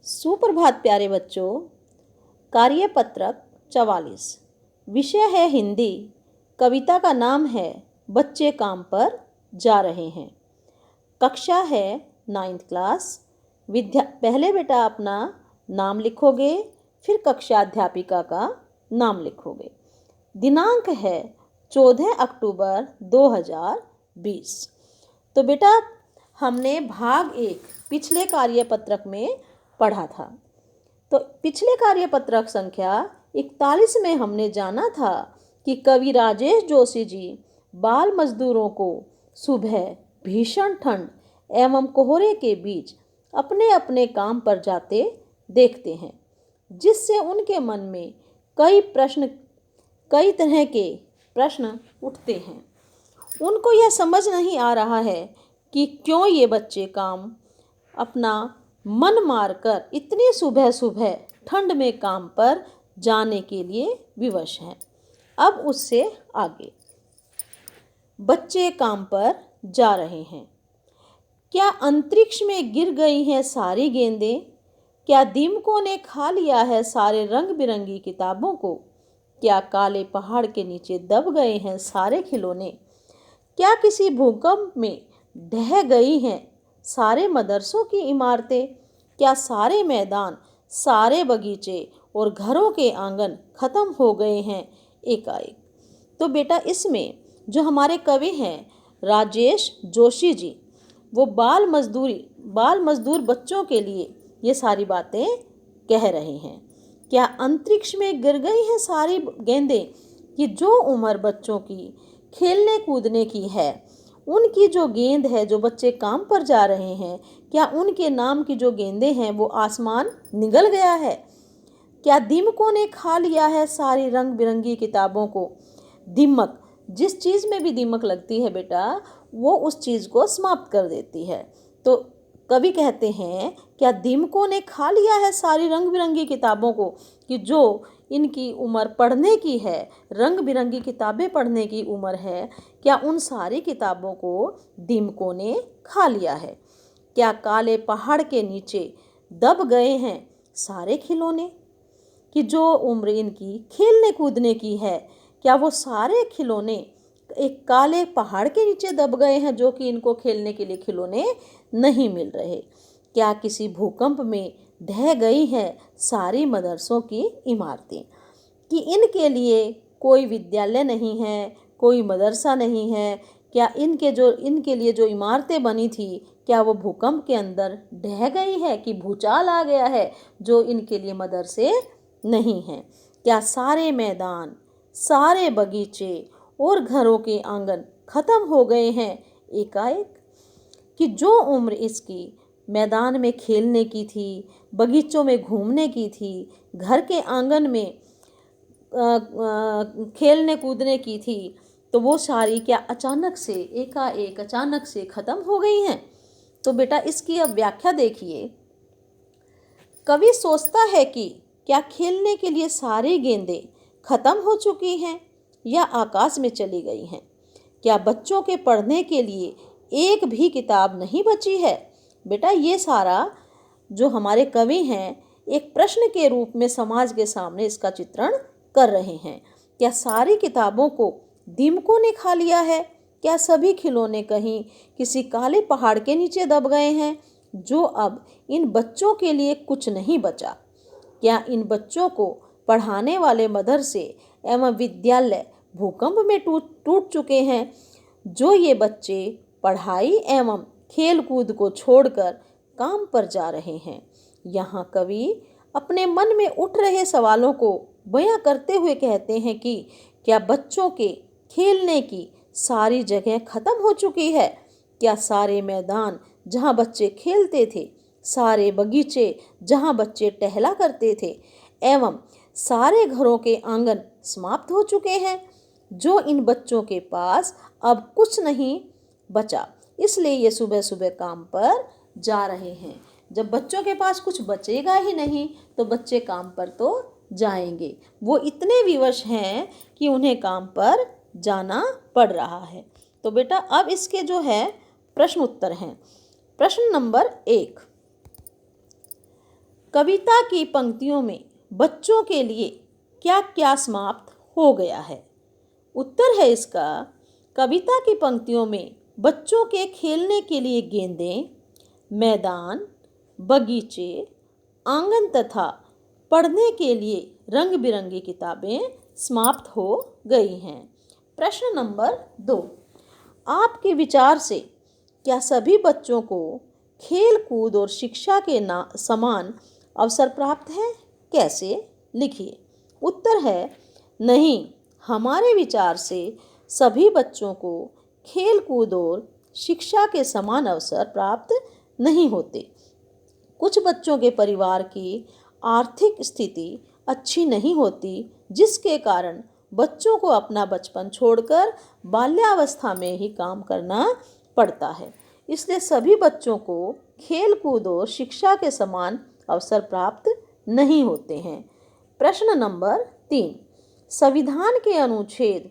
सुप्रभात प्यारे बच्चों। कार्यपत्रक 44, विषय है हिंदी। कविता का नाम है बच्चे काम पर जा रहे हैं। कक्षा है 9th क्लास। पहले बेटा अपना नाम लिखोगे, फिर कक्षा अध्यापिका का नाम लिखोगे। दिनांक है 14 अक्टूबर 2020। तो बेटा हमने भाग 1 पिछले कार्यपत्रक में पढ़ा था। तो पिछले कार्यपत्रक संख्या 41 में हमने जाना था कि कवि राजेश जोशी जी बाल मजदूरों को सुबह भीषण ठंड एवं कोहरे के बीच अपने अपने काम पर जाते देखते हैं, जिससे उनके मन में कई तरह के प्रश्न उठते हैं। उनको यह समझ नहीं आ रहा है कि क्यों ये बच्चे काम अपना मन मारकर इतनी सुबह सुबह ठंड में काम पर जाने के लिए विवश हैं। अब उससे आगे बच्चे काम पर जा रहे हैं। क्या अंतरिक्ष में गिर गई हैं सारी गेंदें? क्या दीमकों ने खा लिया है सारे रंग बिरंगी किताबों को? क्या काले पहाड़ के नीचे दब गए हैं सारे खिलौने? क्या किसी भूकंप में ढह गई हैं सारे मदरसों की इमारतें? क्या सारे मैदान, सारे बगीचे और घरों के आंगन खत्म हो गए हैं एकाएक? तो बेटा इसमें जो हमारे कवि हैं राजेश जोशी जी, वो बाल मजदूर बच्चों के लिए ये सारी बातें कह रहे हैं। क्या अंतरिक्ष में गिर गई हैं सारी गेंदें? कि जो उम्र बच्चों की खेलने कूदने की है, उनकी जो गेंद है, जो बच्चे काम पर जा रहे हैं, क्या उनके नाम की जो गेंदें हैं वो आसमान निगल गया है? क्या दीमकों ने खा लिया है सारी रंग बिरंगी किताबों को? दीमक, जिस चीज़ में भी दीमक लगती है बेटा, वो उस चीज़ को समाप्त कर देती है। तो कवि कहते हैं क्या दीमकों ने खा लिया है सारी रंग बिरंगी किताबों को? कि जो इनकी उम्र पढ़ने की है, रंग बिरंगी किताबें पढ़ने की उम्र है, क्या उन सारी किताबों को दीमकों ने खा लिया है? क्या काले पहाड़ के नीचे दब गए हैं सारे खिलौने? कि जो उम्र इनकी खेलने कूदने की है, क्या वो सारे खिलौने एक काले पहाड़ के नीचे दब गए हैं, जो कि इनको खेलने के लिए खिलौने नहीं मिल रहे? क्या किसी भूकंप में ढह गई हैं सारी मदरसों की इमारतें? कि इनके लिए कोई विद्यालय नहीं है, कोई मदरसा नहीं है? क्या इनके लिए जो इमारतें बनी थी, क्या वो भूकंप के अंदर ढह गई है? कि भूचाल आ गया है जो इनके लिए मदरसे नहीं हैं? क्या सारे मैदान, सारे बगीचे और घरों के आंगन खत्म हो गए हैं एकाएक? कि जो उम्र इसकी मैदान में खेलने की थी, बगीचों में घूमने की थी, घर के आंगन में खेलने कूदने की थी, तो वो सारी क्या अचानक से एकाएक अचानक से खत्म हो गई हैं? तो बेटा इसकी अब व्याख्या देखिए। कवि सोचता है कि क्या खेलने के लिए सारी गेंदें खत्म हो चुकी हैं या आकाश में चली गई हैं? क्या बच्चों के पढ़ने के लिए एक भी किताब नहीं बची है? बेटा ये सारा जो हमारे कवि हैं एक प्रश्न के रूप में समाज के सामने इसका चित्रण कर रहे हैं। क्या सारी किताबों को दीमकों ने खा लिया है? क्या सभी खिलौने कहीं किसी काले पहाड़ के नीचे दब गए हैं, जो अब इन बच्चों के लिए कुछ नहीं बचा? क्या इन बच्चों को पढ़ाने वाले मदरसे एवं विद्यालय भूकंप में टूट चुके हैं, जो ये बच्चे पढ़ाई एवं खेल कूद को छोड़कर काम पर जा रहे हैं? यहाँ कवि अपने मन में उठ रहे सवालों को बयां करते हुए कहते हैं कि क्या बच्चों के खेलने की सारी जगह खत्म हो चुकी है? क्या सारे मैदान जहाँ बच्चे खेलते थे, सारे बगीचे जहाँ बच्चे टहला करते थे, एवं सारे घरों के आंगन समाप्त हो चुके हैं, जो इन बच्चों के पास अब कुछ नहीं बचा, इसलिए ये सुबह सुबह काम पर जा रहे हैं। जब बच्चों के पास कुछ बचेगा ही नहीं तो बच्चे काम पर तो जाएंगे। वो इतने विवश हैं कि उन्हें काम पर जाना पड़ रहा है। तो बेटा अब इसके जो है प्रश्न उत्तर हैं। प्रश्न नंबर 1, कविता की पंक्तियों में बच्चों के लिए क्या क्या समाप्त हो गया है? उत्तर है इसका, कविता की पंक्तियों में बच्चों के खेलने के लिए गेंदें, मैदान, बगीचे, आंगन तथा पढ़ने के लिए रंग बिरंगी किताबें समाप्त हो गई हैं। प्रश्न नंबर 2, आपके विचार से क्या सभी बच्चों को खेल कूद और शिक्षा के समान अवसर प्राप्त हैं? कैसे? लिखिए। उत्तर है नहीं, हमारे विचार से सभी बच्चों को खेल कूद और शिक्षा के समान अवसर प्राप्त नहीं होते। कुछ बच्चों के परिवार की आर्थिक स्थिति अच्छी नहीं होती, जिसके कारण बच्चों को अपना बचपन छोड़कर बाल्यावस्था में ही काम करना पड़ता है। इसलिए सभी बच्चों को खेल कूद और शिक्षा के समान अवसर प्राप्त नहीं होते हैं। प्रश्न नंबर 3, संविधान के अनुच्छेद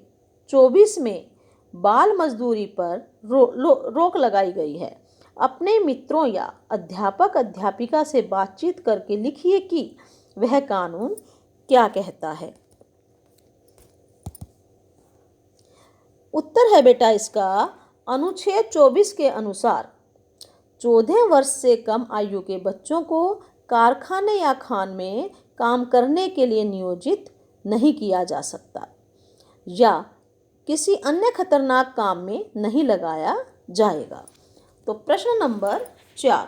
24 में बाल मजदूरी पर रोक लगाई गई है। अपने मित्रों या अध्यापक अध्यापिका से बातचीत करके लिखिए कि वह कानून क्या कहता है। उत्तर है बेटा इसका, अनुच्छेद 24 के अनुसार 14 वर्ष से कम आयु के बच्चों को कारखाने या खान में काम करने के लिए नियोजित नहीं किया जा सकता या किसी अन्य खतरनाक काम में नहीं लगाया जाएगा। तो प्रश्न नंबर 4,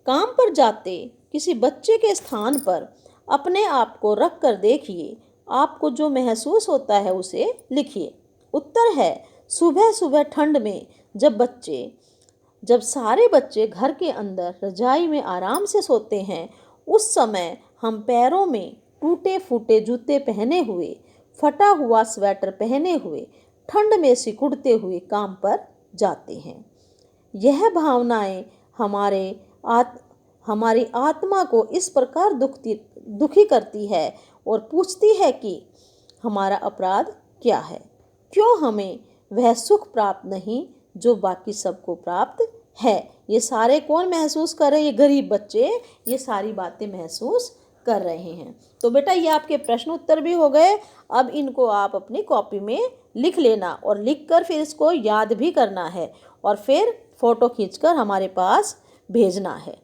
काम पर जाते किसी बच्चे के स्थान पर अपने आप को रख कर देखिए, आपको जो महसूस होता है उसे लिखिए। उत्तर है सुबह सुबह ठंड में जब सारे बच्चे घर के अंदर रजाई में आराम से सोते हैं, उस समय हम पैरों में टूटे फूटे जूते पहने हुए, फटा हुआ स्वेटर पहने हुए, ठंड में सिकुड़ते हुए काम पर जाते हैं। यह भावनाएं हमारी आत्मा को इस प्रकार दुखी करती है और पूछती है कि हमारा अपराध क्या है, क्यों हमें वह सुख प्राप्त नहीं जो बाकी सबको प्राप्त है। ये सारे कौन महसूस कर रहे हैं? ये गरीब बच्चे ये सारी बातें महसूस कर रहे हैं। तो बेटा ये आपके प्रश्न उत्तर भी हो गए। अब इनको आप अपनी कॉपी में लिख लेना और लिखकर फिर इसको याद भी करना है और फिर फ़ोटो खींचकर हमारे पास भेजना है।